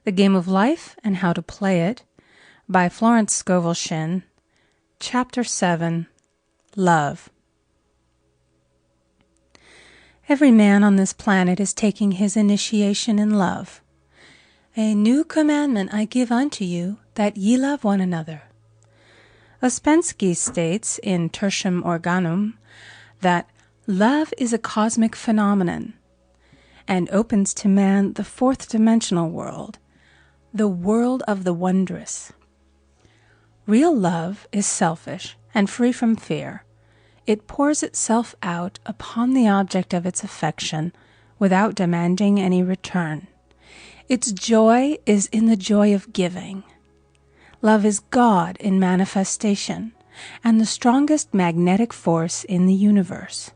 The Game of Life and How to Play It by Florence Scovel Shinn. Chapter 7. Love. Every man on this planet is taking his initiation in love. A new commandment I give unto you, that ye love one another. Ouspensky states in Tertium Organum that love is a cosmic phenomenon and opens to man the fourth dimensional world, the world of the wondrous. Real love is selfish and free from fear. It pours itself out upon the object of its affection without demanding any return. Its joy is in the joy of giving. Love is God in manifestation and the strongest magnetic force in the universe.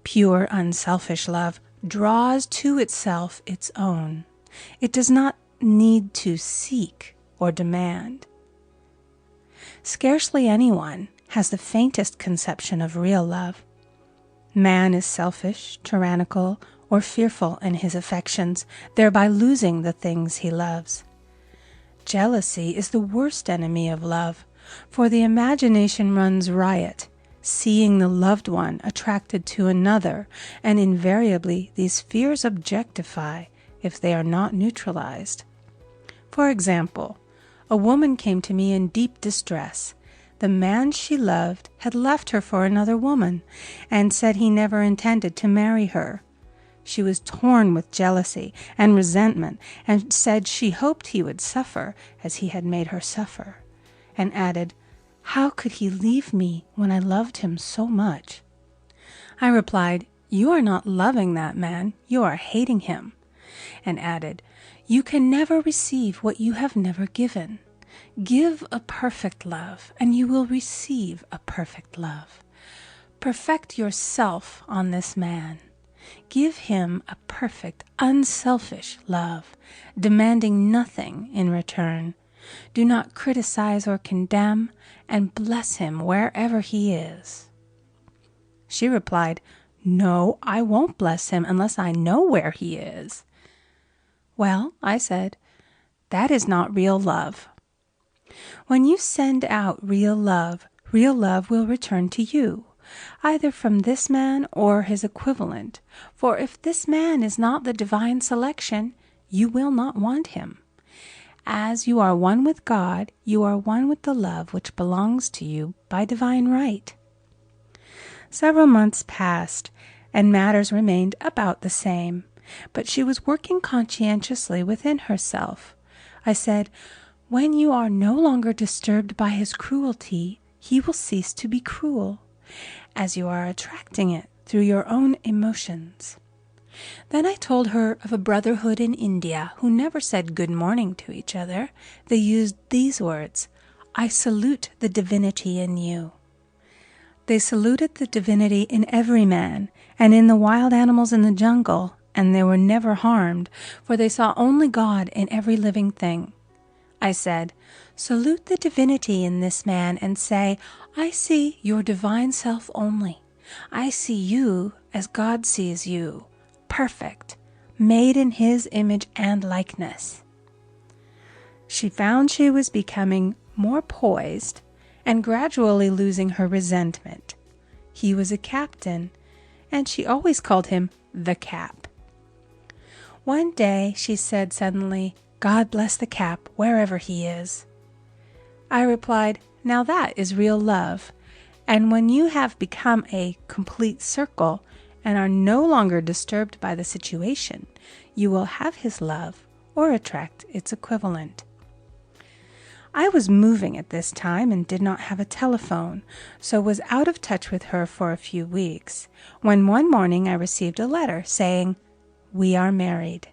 Pure, unselfish love draws to itself its own. It does not need to seek or demand. Scarcely anyone has the faintest conception of real love. Man is selfish, tyrannical, or fearful in his affections, thereby losing the things he loves. Jealousy is the worst enemy of love, for the imagination runs riot, seeing the loved one attracted to another, and invariably these fears objectify if they are not neutralized. For example, a woman came to me in deep distress. The man she loved had left her for another woman, and said he never intended to marry her. She was torn with jealousy and resentment, and said she hoped he would suffer as he had made her suffer, and added, "How could he leave me when I loved him so much?" I replied, "You are not loving that man, you are hating him," and added, "You can never receive what you have never given. Give a perfect love, and you will receive a perfect love. Perfect yourself on this man. Give him a perfect, unselfish love, demanding nothing in return. Do not criticize or condemn, and bless him wherever he is." She replied, "No, I won't bless him unless I know where he is." "Well," I said, "that is not real love. When you send out real love will return to you, either from this man or his equivalent, for if this man is not the divine selection, you will not want him. As you are one with God, you are one with the love which belongs to you by divine right." Several months passed, and matters remained about the same, but she was working conscientiously within herself. I said, "When you are no longer disturbed by his cruelty, he will cease to be cruel, as you are attracting it through your own emotions." Then I told her of a brotherhood in India who never said good morning to each other. They used these words, "I salute the divinity in you." They saluted the divinity in every man and in the wild animals in the jungle, and they were never harmed, for they saw only God in every living thing. I said, "Salute the divinity in this man and say, I see your divine self only. I see you as God sees you, perfect, made in his image and likeness." She found she was becoming more poised and gradually losing her resentment. He was a captain, and she always called him the Cap. One day she said suddenly, "God bless the Cap wherever he is." I replied, "Now that is real love, and when you have become a complete circle and are no longer disturbed by the situation, you will have his love or attract its equivalent." I was moving at this time and did not have a telephone, so was out of touch with her for a few weeks, when one morning I received a letter saying, "We are married."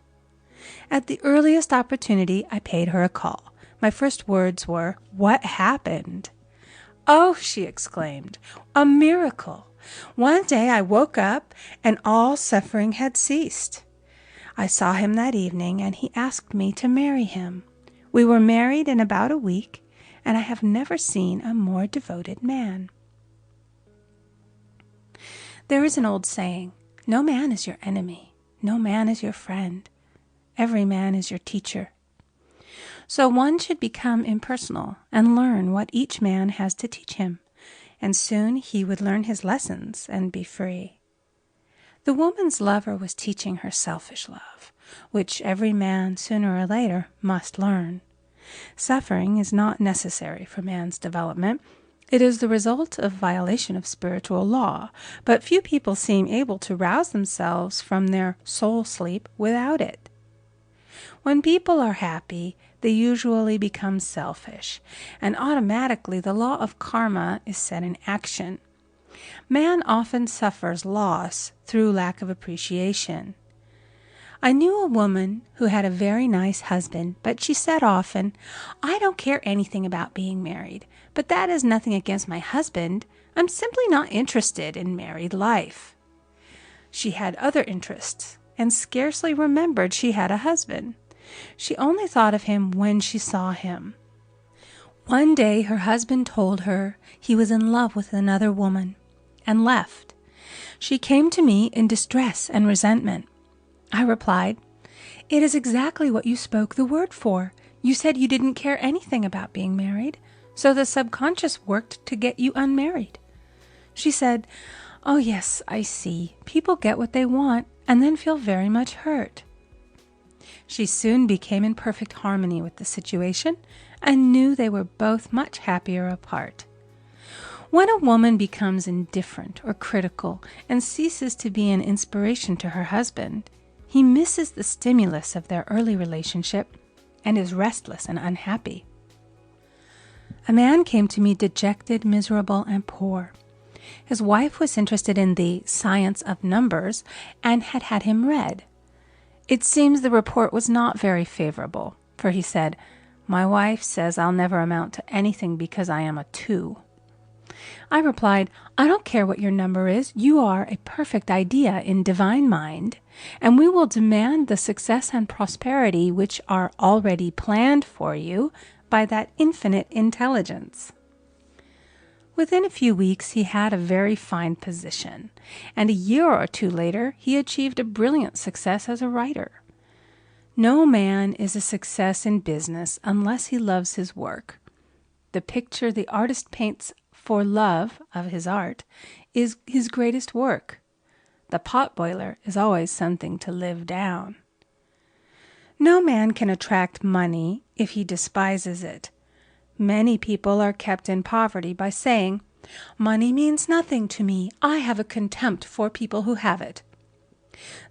At the earliest opportunity, I paid her a call. My first words were, "What happened?" "Oh," she exclaimed, "a miracle! One day I woke up and all suffering had ceased. I saw him that evening and he asked me to marry him. We were married in about a week, and I have never seen a more devoted man." There is an old saying, "No man is your enemy. No man is your friend. Every man is your teacher." So one should become impersonal and learn what each man has to teach him, and soon he would learn his lessons and be free. The woman's lover was teaching her selfish love, which every man sooner or later must learn. Suffering is not necessary for man's development. It is the result of violation of spiritual law, but few people seem able to rouse themselves from their soul sleep without it. When people are happy, they usually become selfish, and automatically the law of karma is set in action. Man often suffers loss through lack of appreciation. I knew a woman who had a very nice husband, but she said often, "I don't care anything about being married, but that is nothing against my husband. I'm simply not interested in married life." She had other interests and scarcely remembered she had a husband. She only thought of him when she saw him. One day her husband told her he was in love with another woman and left. She came to me in distress and resentment. I replied, "It is exactly what you spoke the word for. You said you didn't care anything about being married, so the subconscious worked to get you unmarried." She said, "Oh yes, I see. People get what they want and then feel very much hurt." She soon became in perfect harmony with the situation and knew they were both much happier apart. When a woman becomes indifferent or critical and ceases to be an inspiration to her husband, he misses the stimulus of their early relationship and is restless and unhappy. A man came to me dejected, miserable, and poor. His wife was interested in the science of numbers and had had him read. It seems the report was not very favorable, for he said, "My wife says I'll never amount to anything because I am a 2. I replied, "I don't care what your number is. You are a perfect idea in divine mind, and we will demand the success and prosperity which are already planned for you by that infinite intelligence." Within a few weeks he had a very fine position, and a year or two later he achieved a brilliant success as a writer. No man is a success in business unless he loves his work. The picture the artist paints for love of his art is his greatest work. The potboiler is always something to live down. No man can attract money if he despises it. Many people are kept in poverty by saying, "Money means nothing to me. I have a contempt for people who have it."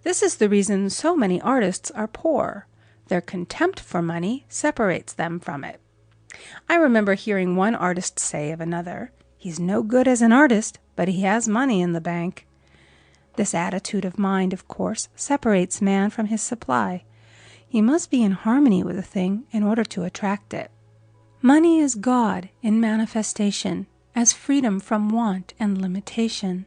This is the reason so many artists are poor. Their contempt for money separates them from it. I remember hearing one artist say of another, "He's no good as an artist, but he has money in the bank." This attitude of mind, of course, separates man from his supply. He must be in harmony with a thing in order to attract it. Money is God in manifestation, as freedom from want and limitation.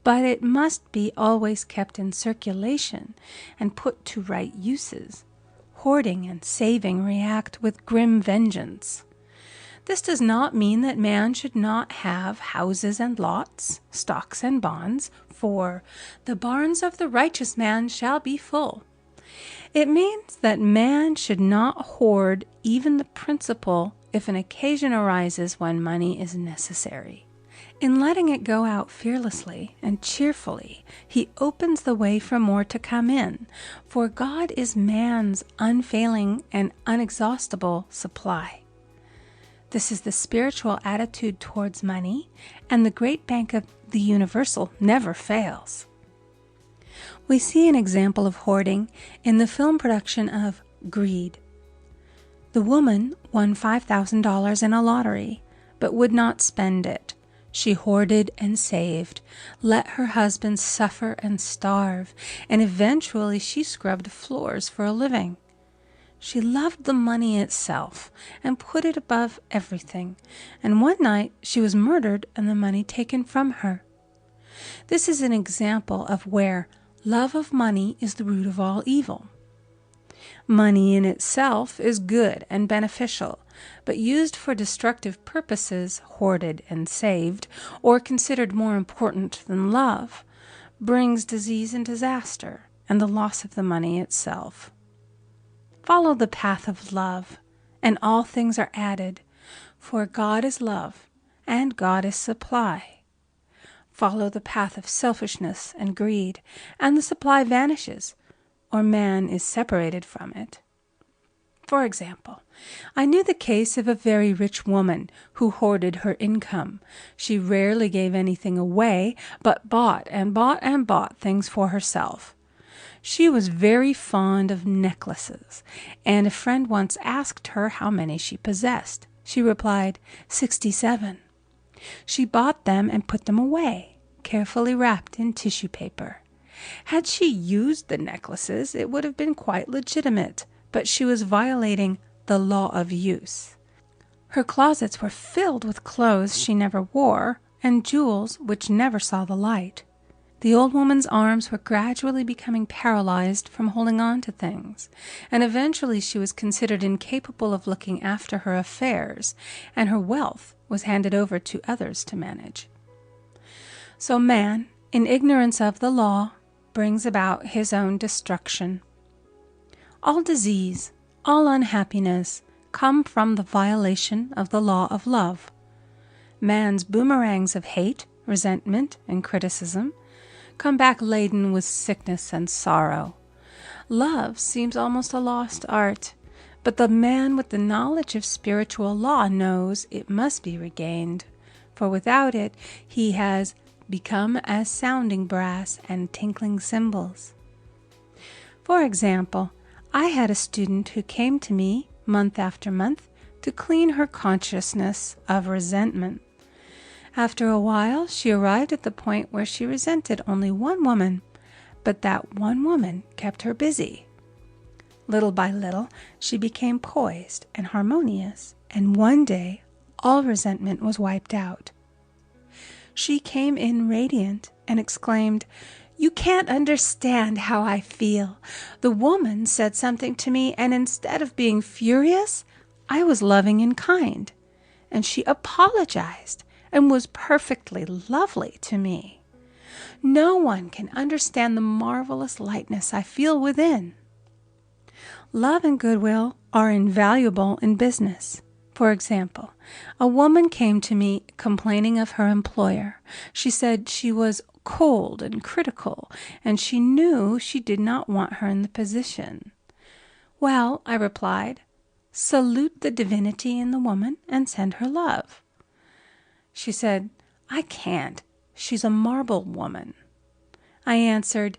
But it must be always kept in circulation and put to right uses. Hoarding and saving react with grim vengeance. This does not mean that man should not have houses and lots, stocks and bonds, for "the barns of the righteous man shall be full." It means that man should not hoard even the principal if an occasion arises when money is necessary. In letting it go out fearlessly and cheerfully, he opens the way for more to come in, for God is man's unfailing and unexhaustible supply. This is the spiritual attitude towards money, and the great bank of the universal never fails. We see an example of hoarding in the film production of Greed. The woman won $5,000 in a lottery, but would not spend it. She hoarded and saved, let her husband suffer and starve, and eventually she scrubbed floors for a living. She loved the money itself and put it above everything, and one night she was murdered and the money taken from her. This is an example of where love of money is the root of all evil. Money in itself is good and beneficial, but used for destructive purposes, hoarded and saved, or considered more important than love, brings disease and disaster and the loss of the money itself. Follow the path of love and all things are added. For God is love, and God is supply. Follow the path of selfishness and greed, and the supply vanishes, or man is separated from it. For example, I knew the case of a very rich woman who hoarded her income. She rarely gave anything away, but bought and bought and bought things for herself. She was very fond of necklaces, and a friend once asked her how many she possessed. She replied, 67. She bought them and put them away, carefully wrapped in tissue paper. Had she used the necklaces, it would have been quite legitimate, but she was violating the law of use. Her closets were filled with clothes she never wore and jewels which never saw the light. The old woman's arms were gradually becoming paralyzed from holding on to things, and eventually she was considered incapable of looking after her affairs, and her wealth was handed over to others to manage. So man, in ignorance of the law, brings about his own destruction. All disease, all unhappiness come from the violation of the law of love. Man's boomerangs of hate, resentment, and criticism come back laden with sickness and sorrow. Love seems almost a lost art, but the man with the knowledge of spiritual law knows it must be regained, for without it he has become as sounding brass and tinkling cymbals. For example, I had a student who came to me month after month to clean her consciousness of resentment. After a while, she arrived at the point where she resented only one woman, but that one woman kept her busy. Little by little, she became poised and harmonious, and one day all resentment was wiped out. She came in radiant and exclaimed, "You can't understand how I feel. The woman said something to me, and instead of being furious, I was loving and kind. And she apologized and was perfectly lovely to me. No one can understand the marvelous lightness I feel within." Love and goodwill are invaluable in business. For example, a woman came to me complaining of her employer. She said she was cold and critical, and she knew she did not want her in the position. "Well," I replied, "salute the divinity in the woman and send her love." She said, "I can't. She's a marble woman." I answered,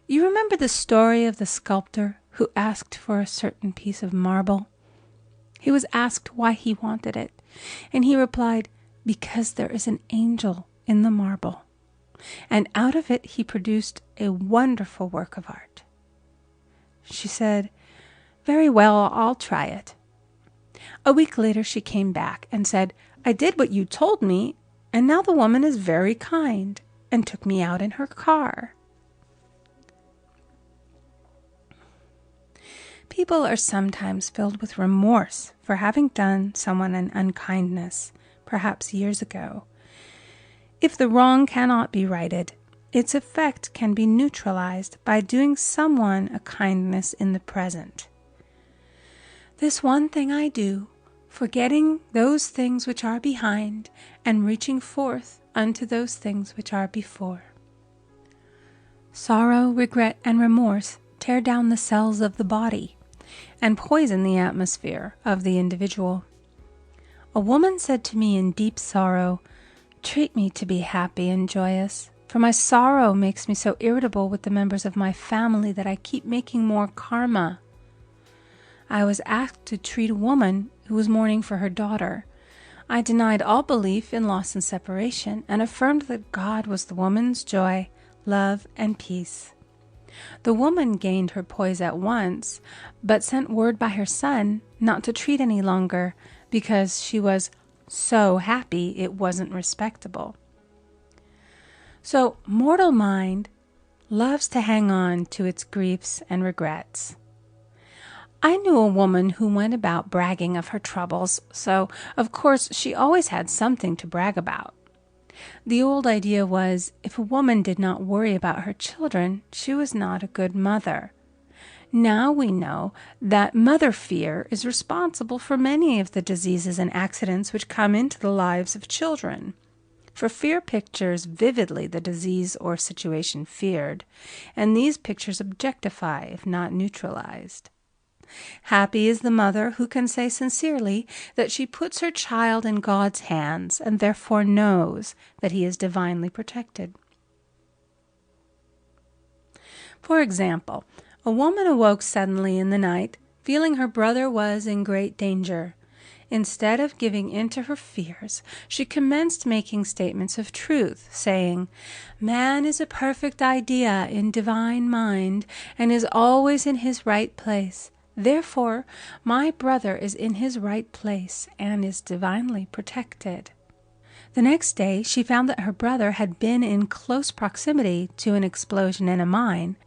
"You remember the story of the sculptor who asked for a certain piece of marble? He was asked why he wanted it, and he replied, 'Because there is an angel in the marble.' And out of it he produced a wonderful work of art." She said, "Very well, I'll try it." A week later she came back and said, "I did what you told me, and now the woman is very kind," and took me out in her car. People are sometimes filled with remorse for having done someone an unkindness, perhaps years ago. If the wrong cannot be righted, its effect can be neutralized by doing someone a kindness in the present. "This one thing I do, forgetting those things which are behind, and reaching forth unto those things which are before." Sorrow, regret, and remorse tear down the cells of the body and poison the atmosphere of the individual. A woman said to me in deep sorrow, "Treat me to be happy and joyous, for my sorrow makes me so irritable with the members of my family that I keep making more karma." I was asked to treat a woman who was mourning for her daughter. I denied all belief in loss and separation and affirmed that God was the woman's joy, love, and peace. The woman gained her poise at once, but sent word by her son not to treat any longer because she was so happy it wasn't respectable. So mortal mind loves to hang on to its griefs and regrets. I knew a woman who went about bragging of her troubles, so of course she always had something to brag about. The old idea was, if a woman did not worry about her children, she was not a good mother. Now we know that mother fear is responsible for many of the diseases and accidents which come into the lives of children. For fear pictures vividly the disease or situation feared, and these pictures objectify if not neutralized. Happy is the mother who can say sincerely that she puts her child in God's hands and therefore knows that he is divinely protected. For example, a woman awoke suddenly in the night, feeling her brother was in great danger. Instead of giving in to her fears, she commenced making statements of truth, saying, "Man is a perfect idea in divine mind, and is always in his right place. Therefore, my brother is in his right place, and is divinely protected." The next day she found that her brother had been in close proximity to an explosion in a mine,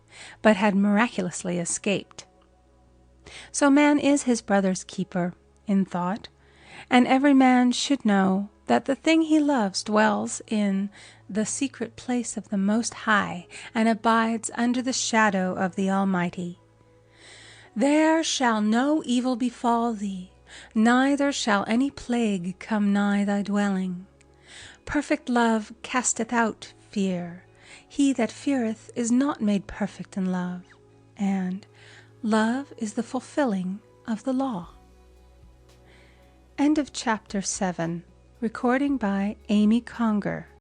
but had miraculously escaped. So man is his brother's keeper, in thought, and every man should know that the thing he loves dwells in the secret place of the Most High, and abides under the shadow of the Almighty. "There shall no evil befall thee, neither shall any plague come nigh thy dwelling. Perfect love casteth out fear. He that feareth is not made perfect in love." And love is the fulfilling of the law. End of chapter 7. Recording by Amy Conger.